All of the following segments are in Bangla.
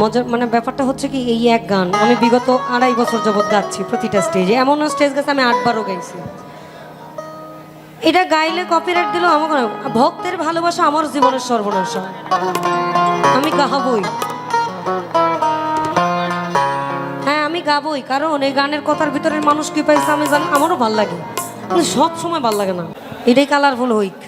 মজার মানে ব্যাপারটা হচ্ছে কি, এই এক গান আমি বিগত 2.5 বছর যাবৎ গাচ্ছি প্রতিটা স্টেজে। এমন স্টেজ গেছে আমি 8 বারও গাইছি। এটা গাইলে কপিরাইট দিলেও আমাকে ভক্তের ভালোবাসা আমার জীবনের সর্বনাশ, আমি গাবই। হ্যাঁ আমি গাবই, কারণ এই গানের কথার ভিতরে মানুষ কি পাইছে আমি জানি, আমারও ভাল লাগে, কিন্তু সব সময় ভাল লাগে না। এটাই কালারফুল হইক।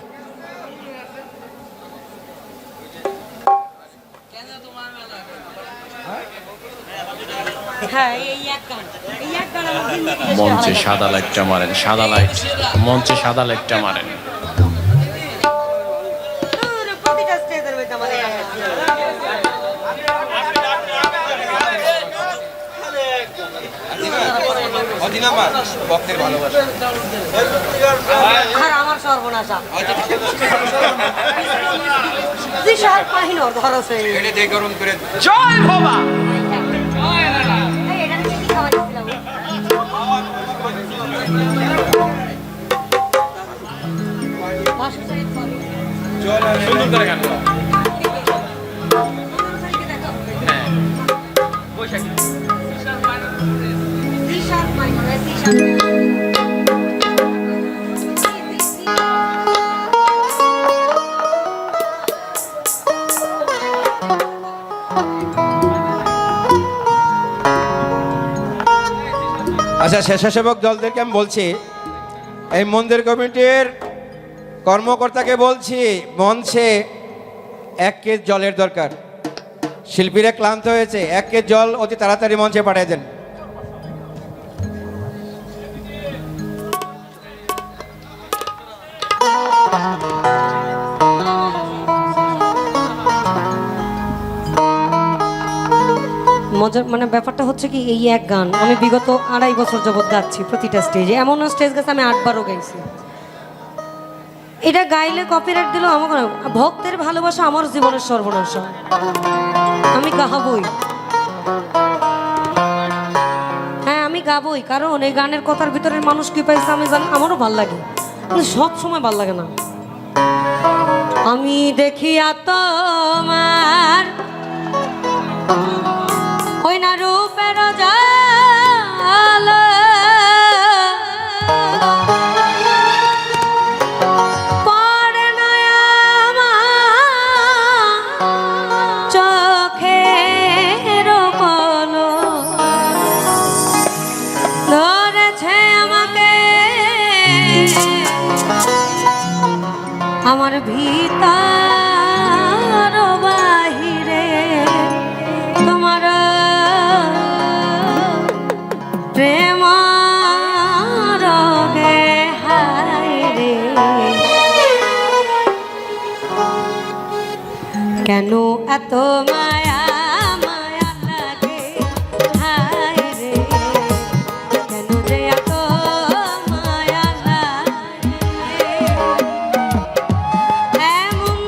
মঞ্চে সাদা লাইটটা মারেন, সাদা লাইট, মঞ্চে সাদা লাইটটা মারেন। আমার সর্বনাশা জয় বাবা। সুন্দর করে গান। আচ্ছা, স্বেচ্ছাসেবক দলদেরকে আমি বলছি, এই মন্দির কমিটির কর্মকর্তাকে বলছি, মঞ্চে 1 কেজ জলের দরকার। শিল্পীরা ক্লান্ত হয়েছে, 1 কেজ জল অতি তাড়াতাড়ি মঞ্চে পাঠিয়ে দেন। মজার মানে ব্যাপারটা হচ্ছে কি, এই এক গান আমি বিগত 2.5 বছর যাবৎ গাচ্ছি প্রতিটা স্টেজে। এমন স্টেজ গেছে আমি 8 বারও গাইছি। এটা গাইলে কপিরাইট দিলেও আমাকে ভক্তের ভালোবাসা আমার জীবনের সর্বনাশ, আমি গাবই। হ্যাঁ আমি গাবই, কারণ এই গানের কথার ভিতরে মানুষ কি পাইছে আমি জানি, আমারও ভাল লাগে, কিন্তু সব সময় ভাল লাগে না। আমি দেখিয়া তোমার ওই না রূপের জাল, পড়ে না আমার চোখের পলক, ধরেছে আমাকে আমার ভিতর বাহিরে তোমার প্রেম রোগে হায় রে, কেন এত মায়া মায়া লাগে হায় রে, কেন যে এত মায়া লাগে, এমন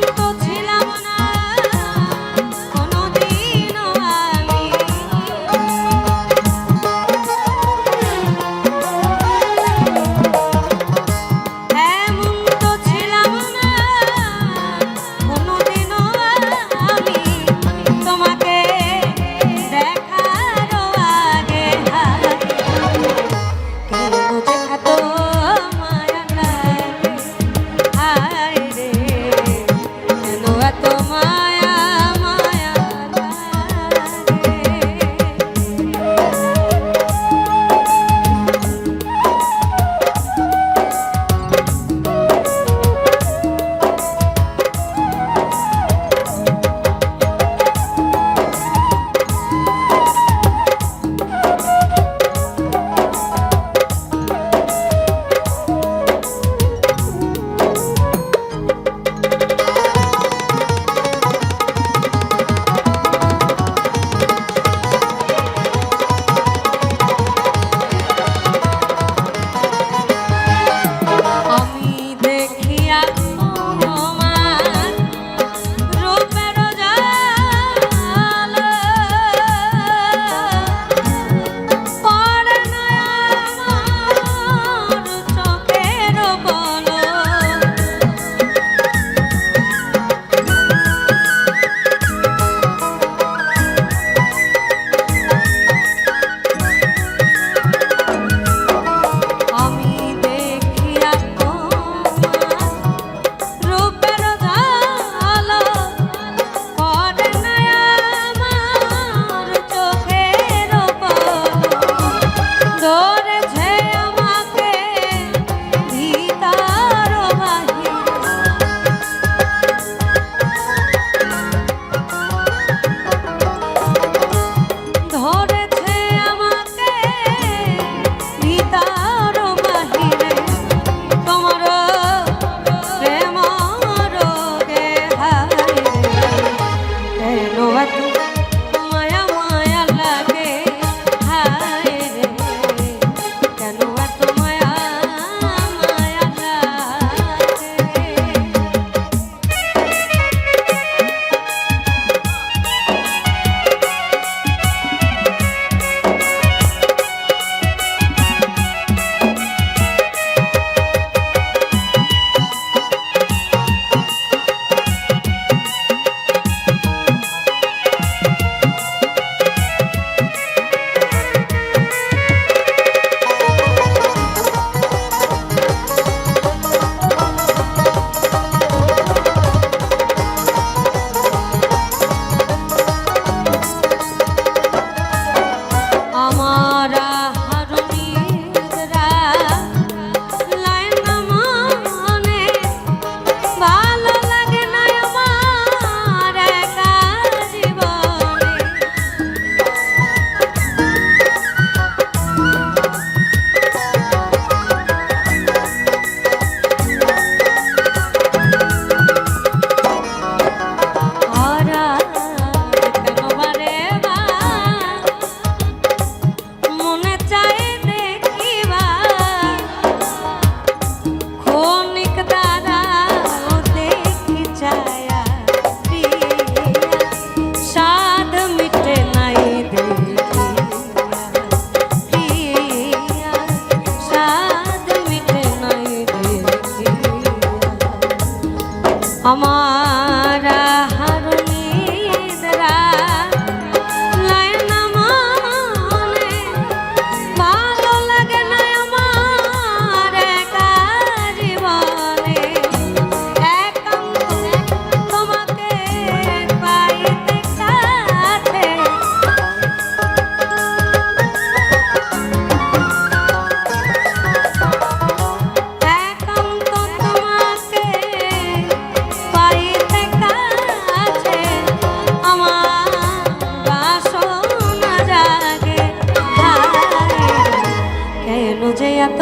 যে এত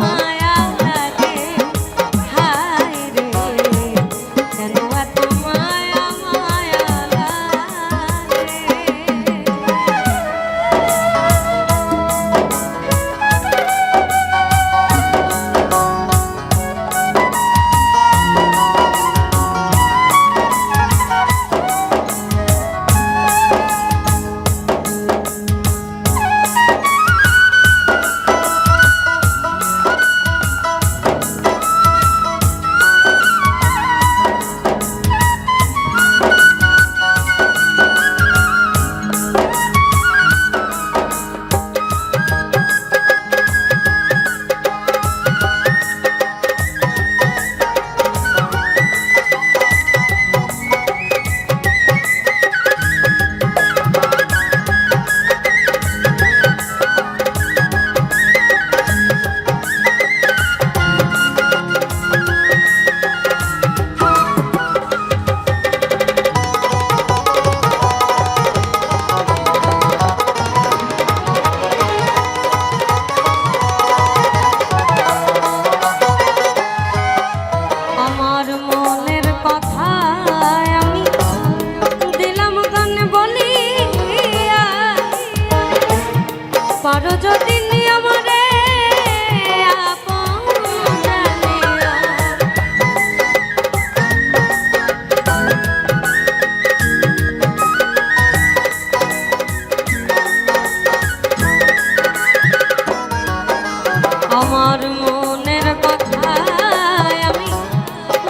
মায়া লাগে হায় রে কেন এত মায়া মায়া লাগে আমার মনের কথা আমি দিলাম গান বলিয়া পারো যদি আমারে আপন জানিয়া আমার মনের কথা আমি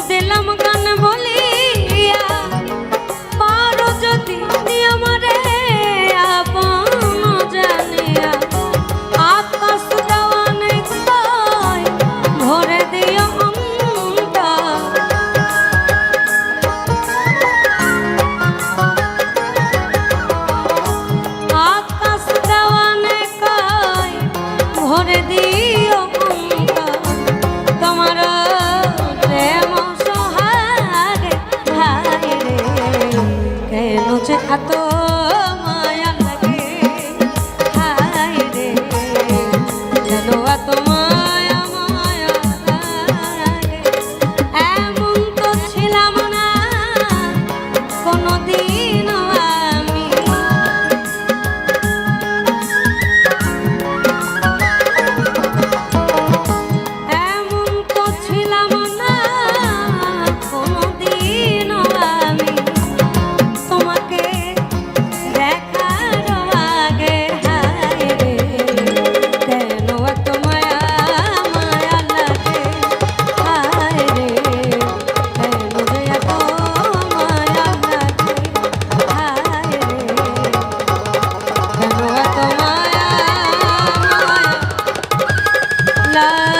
দিলাম গান বলিয়া পারো যদি আমারে আপন জানিয়া আকাশ দেওয়ানে কয় ভরে দিও অন্তর আকাশ দেওয়ানে কয় ভরে দিও অন্তর তোমার প্রেম সোহাগে হায় রে কেন যে এত মায়া লাগে হায় রে কেন এত মায়া মায়া লাগে এমন তো ছিলাম না কোনোদিন আমি এমন তো ছিলাম না কোনোদিন আমি তোমাকে দেখার আগে হায় রে কেন এত মায়া মায়া লাগে হায় রে কেন যে এত মায়া লাগে হায় রে কেন এত মায়া মায়া লাগে